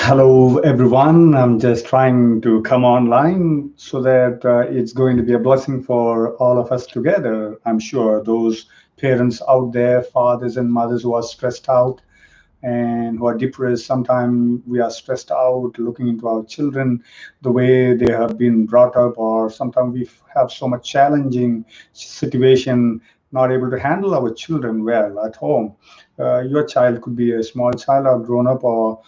Hello, everyone. I'm just trying to come online so that it's going to be a blessing for all of us together. I'm sure those parents out there, fathers and mothers who are stressed out and who are depressed, sometimes we are stressed out looking into our children, the way they have been brought up, or sometimes we have so much challenging situation, not able to handle our children well at home. Your child could be a small child or grown up or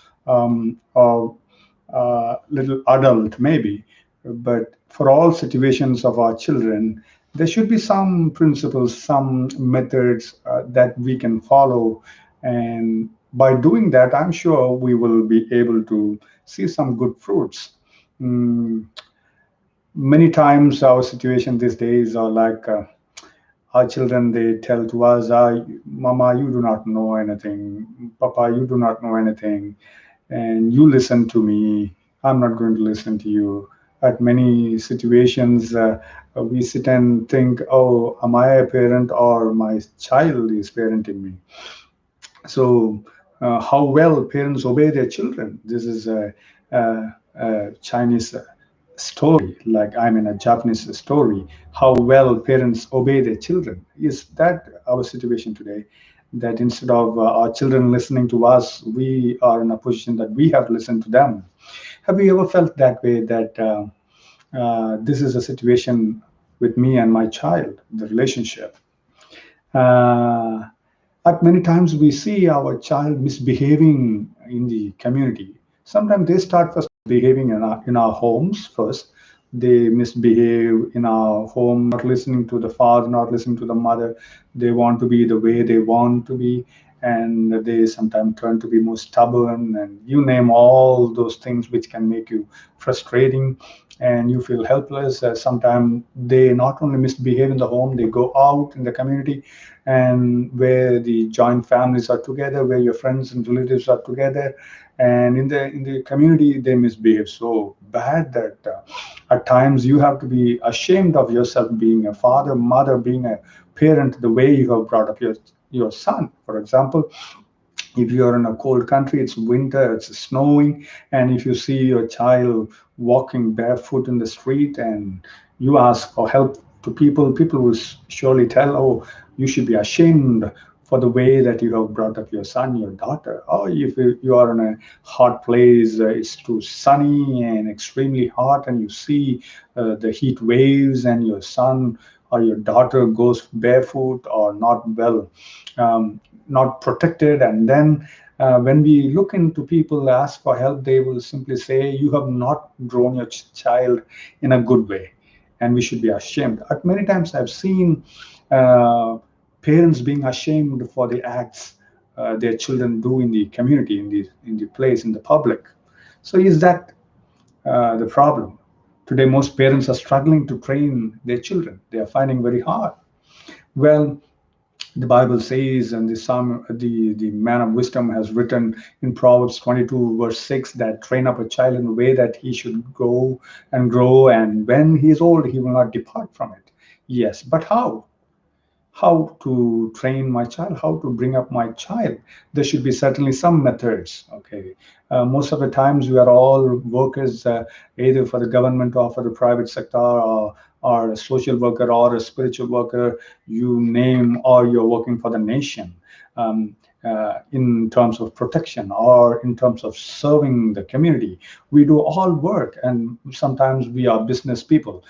little adult maybe, but for all situations of our children, there should be some principles, some methods that we can follow, and by doing that, I'm sure we will be able to see some good fruits. Mm, Many times our situation these days are like our children, they tell to us, Mama, you do not know anything. Papa, you do not know anything. And you listen to me. I'm not going to listen to you. At many situations, we sit and think, oh, am I a parent or my child is parenting me? So, how well parents obey their children. This is a Chinese story, like I'm in a Japanese story. How well parents obey their children. Is that our situation today? That instead of our children listening to us, we are in a position that we have to listen to them. Have you ever felt that way? That this is a situation with me and my child, the relationship. Uh, at many times we see our child misbehaving in the community. Sometimes they start first behaving in our homes first. They misbehave in our home, not listening to the father, not listening to the mother. They want to be the way they want to be, and they sometimes turn to be more stubborn, and you name all those things which can make you frustrating and you feel helpless. Sometimes they not only misbehave in the home, they go out in the community and where the joint families are together, where your friends and relatives are together, and in the community they misbehave so bad that at times you have to be ashamed of yourself being a father, mother, being a parent, the way you have brought up your son. For example, if you're in a cold country, it's winter, it's snowing, and if you see your child walking barefoot in the street and you ask for help to people, people will surely tell, oh, you should be ashamed for the way that you have brought up your son, your daughter. Or if you are in a hot place, it's too sunny and extremely hot, and you see the heat waves, and your son or your daughter goes barefoot or not well, not protected, and then when we look into people ask for help, they will simply say, you have not grown your child in a good way, and we should be ashamed. At many times I've seen uh, parents being ashamed for the acts their children do in the community, in the place, in the public. So is that the problem? Today most parents are struggling to train their children. They are finding very hard. Well, the Bible says, and the man of wisdom has written in Proverbs 22, verse 6, that train up a child in the way that he should go and grow, and when he is old, he will not depart from it. Yes, but how? How to train my child, how to bring up my child? There should be certainly some methods. Okay, most of the times we are all workers, either for the government or for the private sector, or a social worker or a spiritual worker, you name, or you're working for the nation. um, in terms of protection or in terms of serving the community, we do all work, and sometimes we are business people,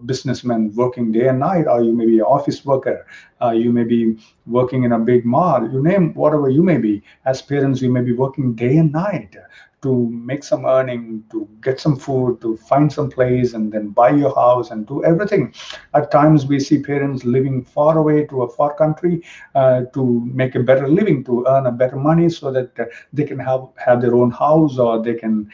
businessmen working day and night, or you may be an office worker, you may be working in a big mall, you name whatever you may be. As parents, you may be working day and night to make some earning, to get some food, to find some place, and then buy your house and do everything. At times, we see parents living far away to a far country to make a better living, to earn a better money, so that they can have their own house, or they can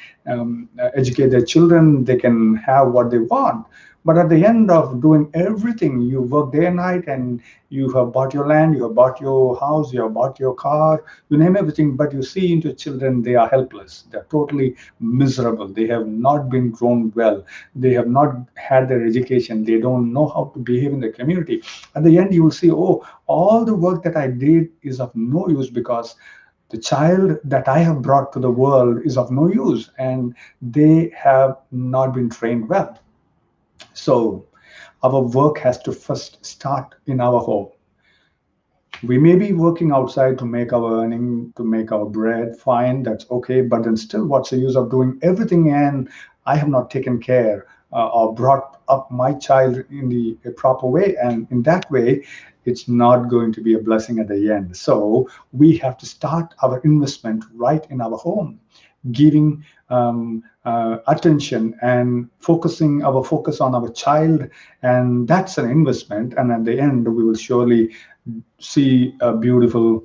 educate their children, they can have what they want. But at the end of doing everything, you work day and night, and you have bought your land, you have bought your house, you have bought your car, you name everything, but you see into children, they are helpless. They're totally miserable. They have not been grown well. They have not had their education. They don't know how to behave in the community. At the end, you will see, oh, all the work that I did is of no use, because The child that I have brought to the world is of no use, and they have not been trained well. So our work has to first start in our home. We may be working outside to make our earning, to make our bread, fine, that's okay, but then still, what's the use of doing everything and I have not taken care or brought up my child in the a proper way, and in that way it's not going to be a blessing at the end. So we have to start our investment right in our home, giving attention and focusing our focus on our child, and that's an investment, and at the end we will surely see a beautiful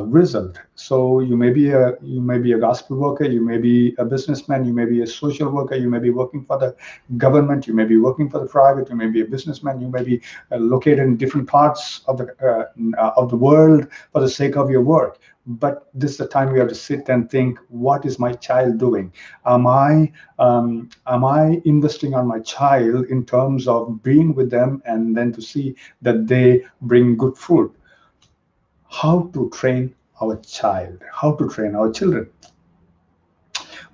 result. So you may be a gospel worker, you may be a businessman, you may be a social worker, you may be working for the government, you may be working for the private, you may be a businessman, you may be located in different parts of the world for the sake of your work. But this is the time we have to sit and think, what is my child doing? Am I investing on my child in terms of being with them and then to see that they bring good fruit? How to train our child, how to train our children?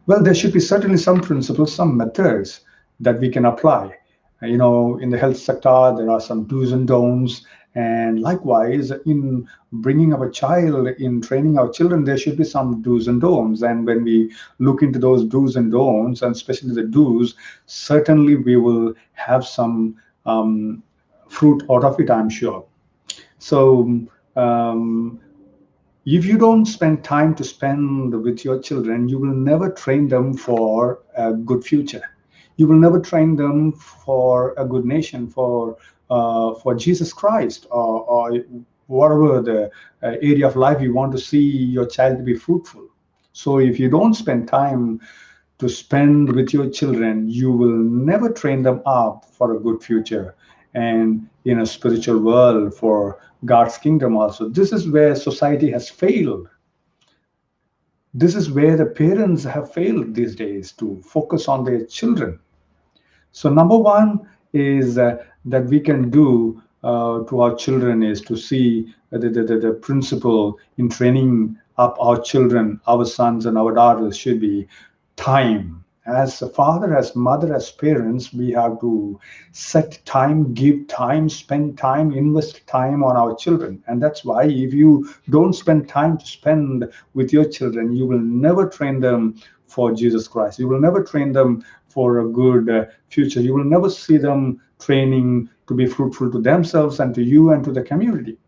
Well, there should be certainly some principles, some methods that we can apply. In the health sector, there are some do's and don'ts. And likewise, in bringing our child, in training our children, there should be some do's and don'ts. And when we look into those do's and don'ts, and especially the do's, certainly we will have some fruit out of it, I'm sure. So, um, if you don't spend time to spend with your children, you will never train them for a good future. You will never train them for a good nation, for Jesus Christ, or whatever the area of life you want to see your child to be fruitful. So if you don't spend time to spend with your children, you will never train them up for a good future and in a spiritual world for God's kingdom also. This is where society has failed. This is where the parents have failed these days to focus on their children. So, number one is that we can do to our children is to see the principle in training up our children, our sons and our daughters should be time. As a father, as mother, as parents, we have to set time, give time, spend time, invest time on our children. And that's why if you don't spend time to spend with your children, you will never train them for Jesus Christ. You will never train them for a good future. You will never see them training to be fruitful to themselves and to you and to the community.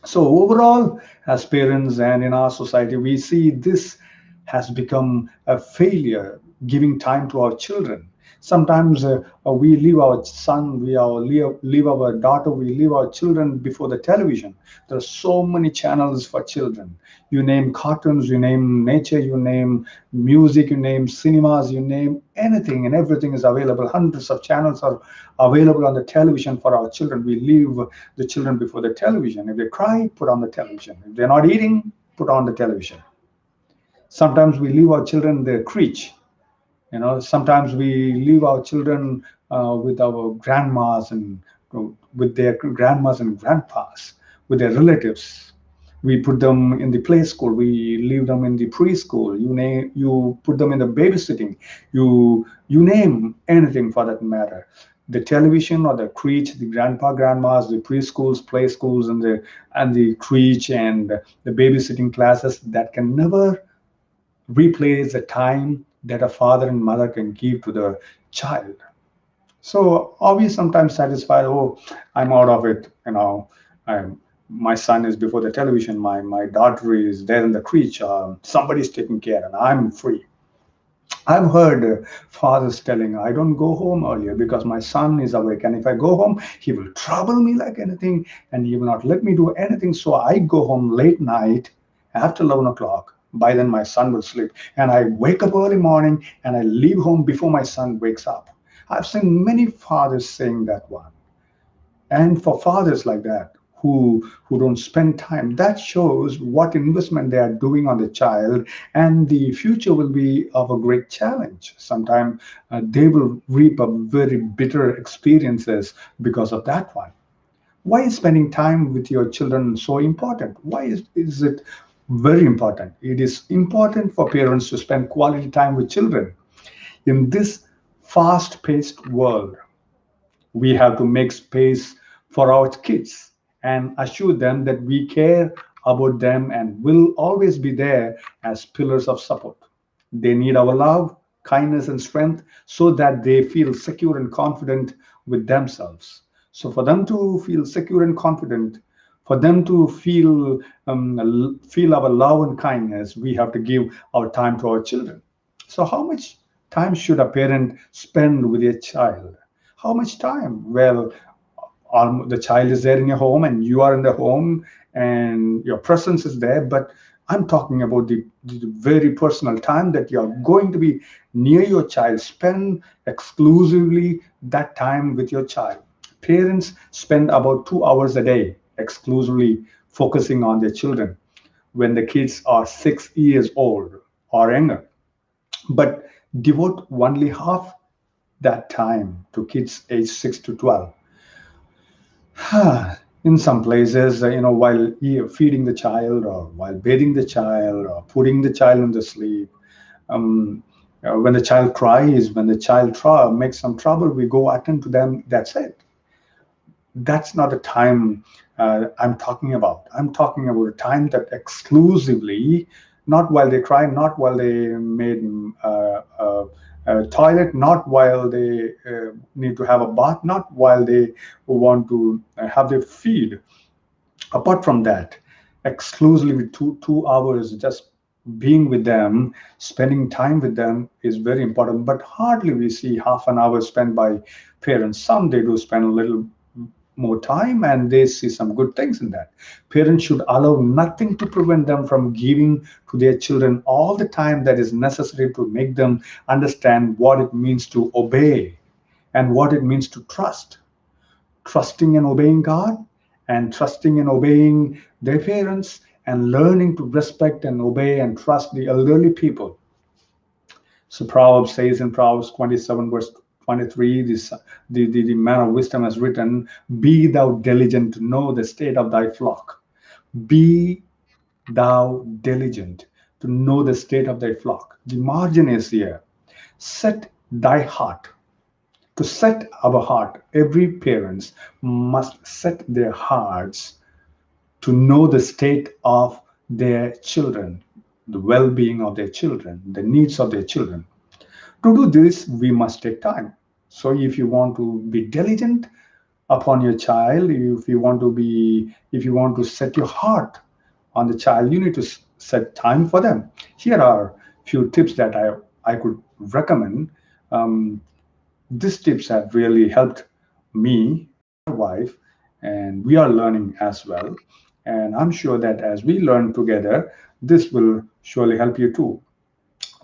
So, overall, as parents and in our society, we see this has become a failure giving time to our children. Sometimes we leave our son, leave our daughter, we leave our children before the television. There are so many channels for children. You name cartoons, you name nature, you name music, you name cinemas, you name anything, and everything is available. Hundreds of channels are available on the television for our children. We leave the children before the television. If they cry, put on the television. If they're not eating, put on the television. Sometimes we leave our children their creech. Sometimes we leave our children with our grandmas and with their grandmas and grandpas, with their relatives. We put them in the play school. We leave them in the preschool. You put them in the babysitting. You name anything for that matter. The television or the creech, the grandpa, grandmas, the preschools, play schools, and the creech and the babysitting classes that can never replace the time that a father and mother can give to the child. So are we sometimes satisfied? Oh, I'm out of it. My son is before the television. My daughter is there in the creech. Somebody's taking care, and I'm free. I've heard fathers telling, I don't go home earlier because my son is awake. And if I go home, he will trouble me like anything and he will not let me do anything. So I go home late night after 11 o'clock. By then, my son will sleep. And I wake up early morning and I leave home before my son wakes up. I've seen many fathers saying that one. And for fathers like that, who don't spend time, that shows what investment they are doing on the child, and the future will be of a great challenge. Sometimes they will reap a very bitter experiences because of that one. Why is spending time with your children so important? Why is it Very important. It is important for parents to spend quality time with children. In this fast paced world, we have to make space for our kids and assure them that we care about them and will always be there as pillars of support. They need our love, kindness, and strength so that they feel secure and confident with themselves. So, for them to feel secure and confident, for them to feel our love and kindness, we have to give our time to our children. So, how much time should a parent spend with a child? How much time? Well, the child is there in your home and you are in the home and your presence is there, but I'm talking about the very personal time that you're going to be near your child. Spend exclusively that time with your child. Parents spend about 2 hours a day exclusively focusing on their children when the kids are 6 years old or younger, but devote only half that time to kids age 6 to 12. In some places, while feeding the child or while bathing the child or putting the child in the sleep, um, when the child cries, when the child makes some trouble, we go attend to them. That's it. That's not the time I'm talking about. I'm talking about a time that exclusively, not while they cry, not while they made toilet, not while they need to have a bath, not while they want to have their feed. Apart from that, exclusively with two hours just being with them, spending time with them is very important. But hardly we see half an hour spent by parents. Some they do spend a little more time and they see some good things in that. Parents should allow nothing to prevent them from giving to their children all the time that is necessary to make them understand what it means to obey and what it means to trust. Trusting and obeying God and trusting and obeying their parents and learning to respect and obey and trust the elderly people. So Proverbs says in Proverbs 27 verse 23, the man of wisdom has written, be thou diligent to know the state of thy flock. Be thou diligent to know the state of thy flock. The margin is here. Set thy heart. To set our heart, every parents must set their hearts to know the state of their children, the well-being of their children, the needs of their children. To do this, we must take time. So if you want to be diligent upon your child, if you want to set your heart on the child, you need to set time for them. Here are few tips that I could recommend. Um, these tips have really helped me, my wife, and we are learning as well. And I'm sure that as we learn together, this will surely help you too.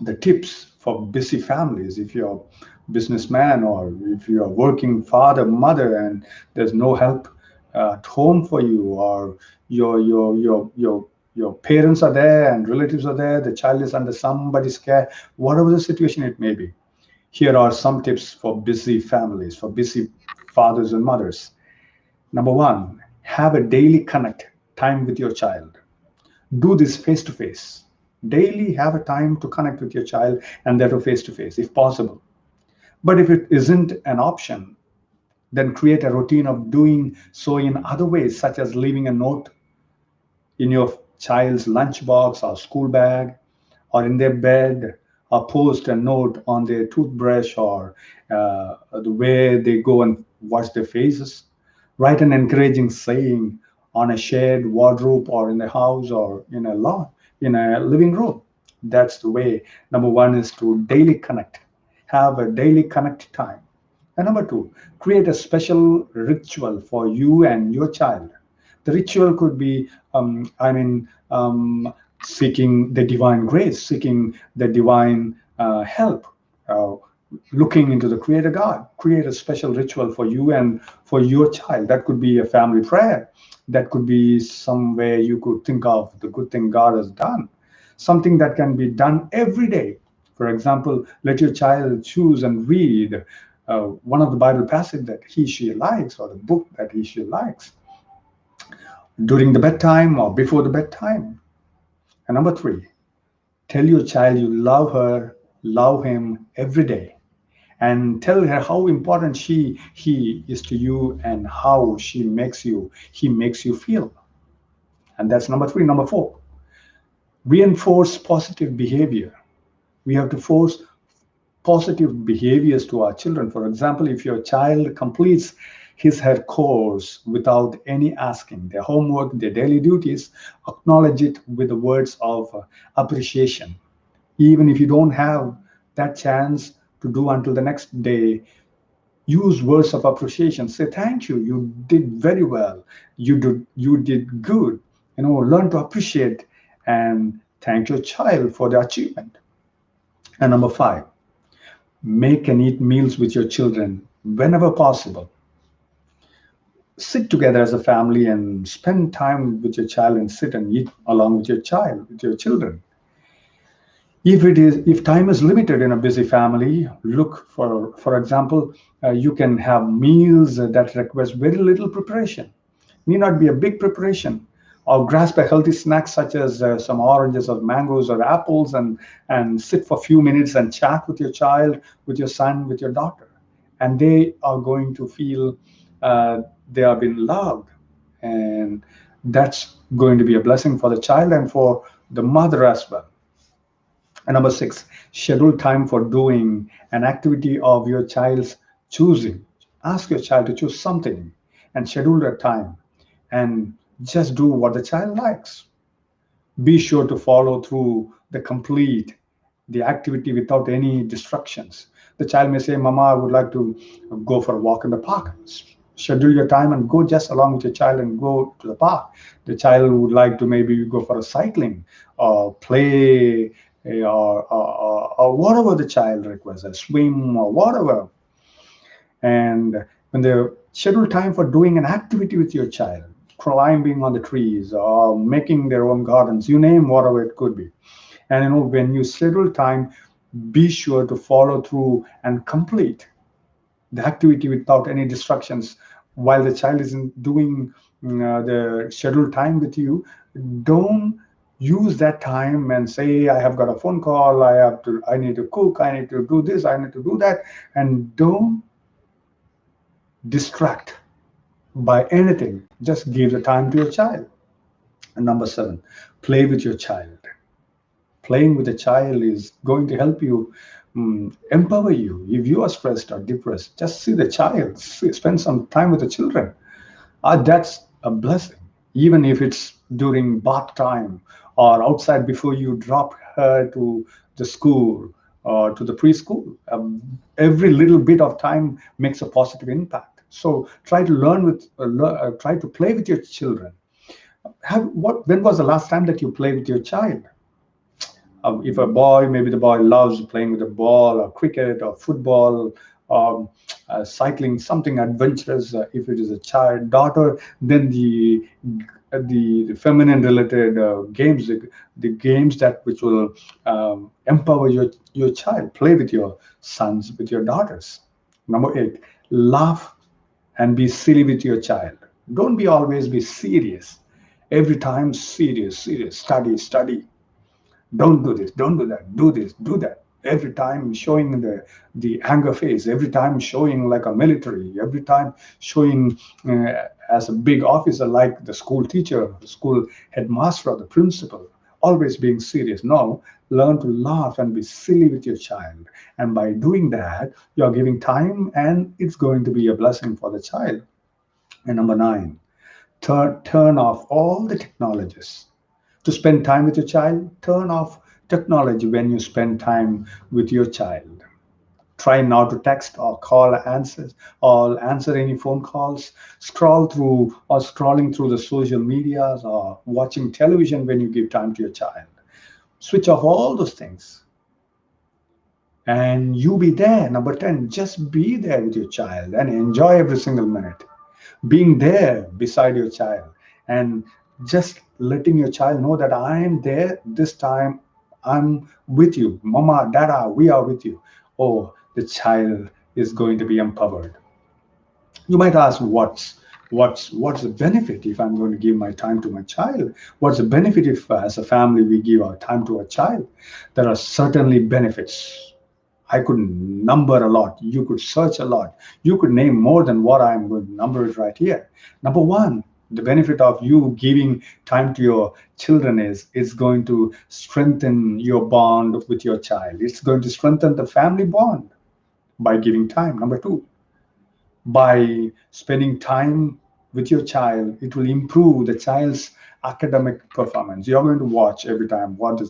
The tips for busy families, if you're a businessman or if you're a working father mother and there's no help at home for you, or your parents are there and relatives are there, the child is under somebody's care, whatever the situation it may be, here are some tips for busy families, for busy fathers and mothers. Number one, have a daily connect time with your child. Do this face to face. Daily have a time to connect with your child and that face to face if possible. But if it isn't an option, then create a routine of doing so in other ways, such as leaving a note in your child's lunchbox or school bag or in their bed, or post a note on their toothbrush or the way they go and wash their faces. Write an encouraging saying on a shared wardrobe or in the house or in a lawn, in a living room. That's the way. Number one is to daily connect. Have a daily connect time. And number two, create a special ritual for you and your child. The ritual could be, seeking the divine grace, seeking the divine help, uh, looking into the Creator God. Create a special ritual for you and for your child. That could be a family prayer. That could be somewhere you could think of the good thing God has done. Something that can be done every day. For example, let your child choose and read one of the Bible passage that he she likes or the book that he she likes during the bedtime or before the bedtime. And number three, tell your child you love her, love him every day. And tell her how important he is to you and how he makes you feel. And that's number three. Number four, reinforce positive behavior. We have to force positive behaviors to our children. For example, if your child completes his her course without any asking, their homework, their daily duties, acknowledge it with the words of appreciation. Even if you don't have that chance to do until the next day, use words of appreciation. Say thank you. You did very well. You did good. Learn to appreciate and thank your child for the achievement. And number five, make and eat meals with your children whenever possible. Sit together as a family and spend time with your child and sit and eat along with your child, with your children. If time is limited in a busy family, look for example, you can have meals that request very little preparation. Need not be a big preparation. Or grasp a healthy snack such as some oranges or mangoes or apples, and sit for a few minutes and chat with your child, with your son, with your daughter. And they are going to feel uh, they are being loved. And that's going to be a blessing for the child and for the mother as well. And number six, schedule time for doing an activity of your child's choosing. Ask your child to choose something and schedule that time and just do what the child likes. Be sure to follow through the activity without any distractions. The child may say, Mama, I would like to go for a walk in the park. Schedule your time and go just along with your child and go to the park. The child would like to maybe go for a cycling or play, or whatever the child requests, a swim or whatever. And when they schedule time for doing an activity with your child, climbing on the trees or making their own gardens, you name whatever it could be. And when you schedule time, be sure to follow through and complete the activity without any distractions. While the child isn't doing the scheduled time with you, don't use that time and say, I have got a phone call, I need to cook, I need to do this, I need to do that. And don't distract by anything. Just give the time to your child. And number seven, play with your child. Playing with a child is going to help you, empower you. If you are stressed or depressed, just see the child, spend some time with the children. That's a blessing, even if it's during bath time or outside before you drop her to the school or to the preschool. Every little bit of time makes a positive impact. So try to try to play with your children. When was the last time that you played with your child? If a boy, maybe the boy loves playing with a ball or cricket or football, um, cycling, something adventurous. If it is a child, daughter, then the feminine related games, the games that which will empower your child. Play with your sons, with your daughters. Number eight, laugh and be silly with your child. Don't be always be serious. Every time serious, serious, study, study, don't do this, don't do that, do this, do that. Every time showing the anger face, every time showing like a military, every time showing as a big officer like the school teacher, the school headmaster, or the principal, always being serious. No, learn to laugh and be silly with your child. And by doing that, you're giving time and it's going to be a blessing for the child. And number nine, turn off all the technologies. To spend time with your child, turn off technology when you spend time with your child. Try not to text or call answers or answer any phone calls. Scrolling through the social medias or watching television when you give time to your child. Switch off all those things and you be there. Number 10, just be there with your child and enjoy every single minute. Being there beside your child and just letting your child know that I am there this time, I'm with you. Mama, Dada, we are with you. Oh, the child is going to be empowered. You might ask, what's What's the benefit if I'm going to give my time to my child? What's the benefit if, as a family, we give our time to a child? There are certainly benefits. I could number a lot. You could search a lot. You could name more than what I'm going to number it right here. Number one, the benefit of you giving time to your children is it's going to strengthen your bond with your child. It's going to strengthen the family bond by giving time. Number two, by spending time with your child, it will improve the child's academic performance. You're going to watch every time what the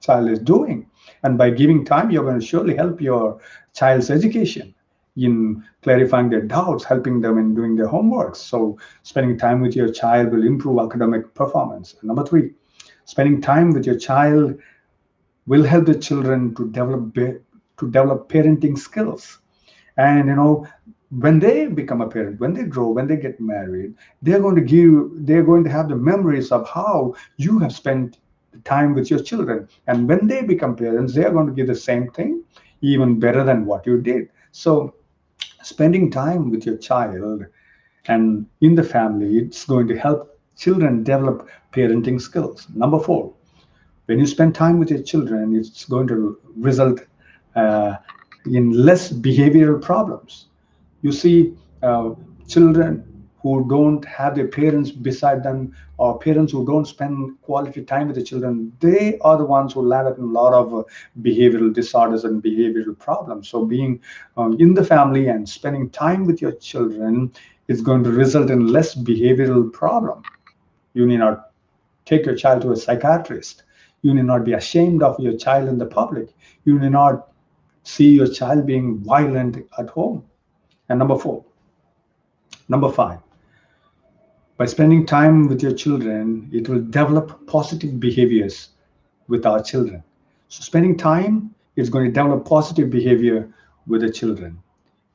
child is doing. And by giving time, you're going to surely help your child's education in clarifying their doubts, helping them in doing their homework. So spending time with your child will improve academic performance. And number three, spending time with your child will help the children to develop parenting skills. And when they become a parent, when they grow, when they get married, they're going to have the memories of how you have spent time with your children. And when they become parents, they are going to give the same thing, even better than what you did. So spending time with your child and in the family, it's going to help children develop parenting skills. Number four, when you spend time with your children, it's going to result uh, in less behavioral problems. You see, children who don't have their parents beside them, or parents who don't spend quality time with the children, they are the ones who land up in a lot of behavioral disorders and behavioral problems. So being in the family and spending time with your children is going to result in less behavioral problem. You need not take your child to a psychiatrist. You need not be ashamed of your child in the public. You need not see your child being violent at home. And number five, by spending time with your children, it will develop positive behaviors with our children. So spending time is going to develop positive behavior with the children.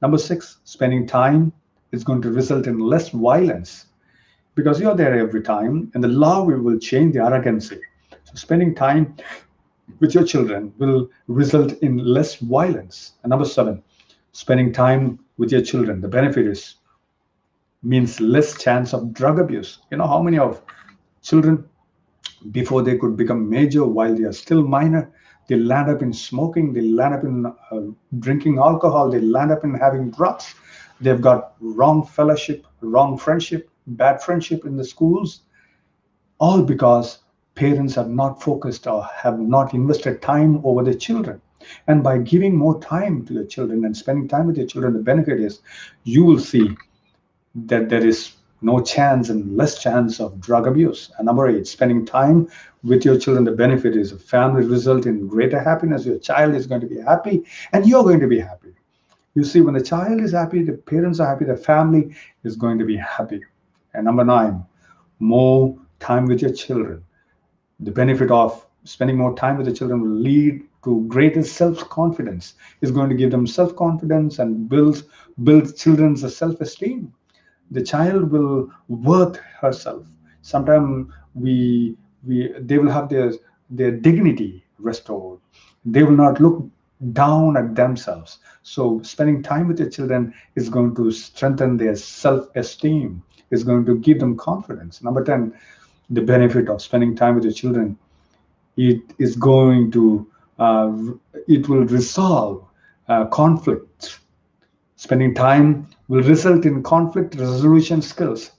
Number six, spending time is going to result in less violence because you're there every time, and the law will change the arrogancy. So spending time with your children will result in less violence. And number seven, spending time with your children, the benefit is means less chance of drug abuse. You know how many of children, before they could become major, while they are still minor, they land up in smoking, they land up in drinking alcohol, they land up in having drugs. They've got wrong fellowship, wrong friendship, bad friendship in the schools, all because parents have not focused or have not invested time over their children. And by giving more time to your children and spending time with your children, the benefit is you will see that there is no chance and less chance of drug abuse. And number eight, spending time with your children, the benefit is a family result in greater happiness. Your child is going to be happy and you're going to be happy. You see, when the child is happy, the parents are happy, the family is going to be happy. And number nine, more time with your children. The benefit of spending more time with the children will lead to greater self-confidence. It's going to give them self-confidence and build children's self-esteem. The child will worth herself. Sometimes they will have their dignity restored. They will not look down at themselves. So spending time with your children is going to strengthen their self-esteem. Is going to give them confidence. Number 10, the benefit of spending time with your children, it is going to it will resolve conflicts. Spending time will result in conflict resolution skills.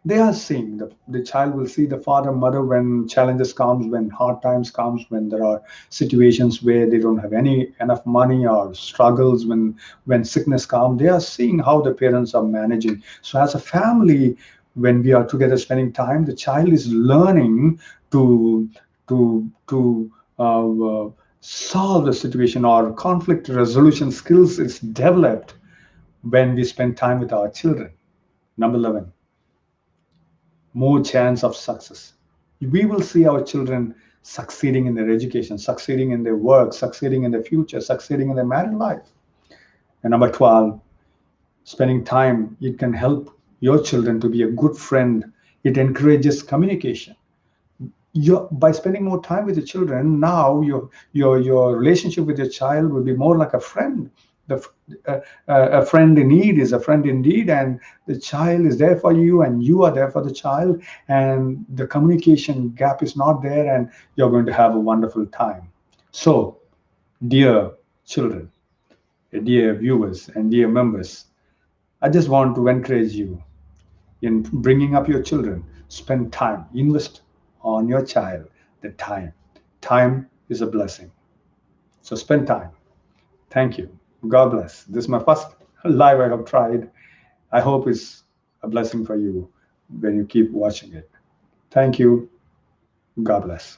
They are seeing the child will see the father mother when challenges comes, when hard times comes, when there are situations where they don't have any enough money or struggles, when sickness comes. They are seeing how the parents are managing. So as a family, when we are together spending time, the child is learning to solve the situation, or conflict resolution skills is developed when we spend time with our children. Number 11, more chance of success. We will see our children succeeding in their education, succeeding in their work, succeeding in their future, succeeding in their married life. And number 12, spending time, it can help your children to be a good friend. It encourages communication. By spending more time with your children, now your relationship with your child will be more like a friend. The a friend in need is a friend indeed, and the child is there for you, and you are there for the child, and the communication gap is not there, and you're going to have a wonderful time. So, dear children, dear viewers, and dear members, I just want to encourage you in bringing up your children. Spend time, invest on your child the time. Time is a blessing. So spend time. Thank you. God bless. This is my first live I have tried. I hope it's a blessing for you when you keep watching it. Thank you. God bless.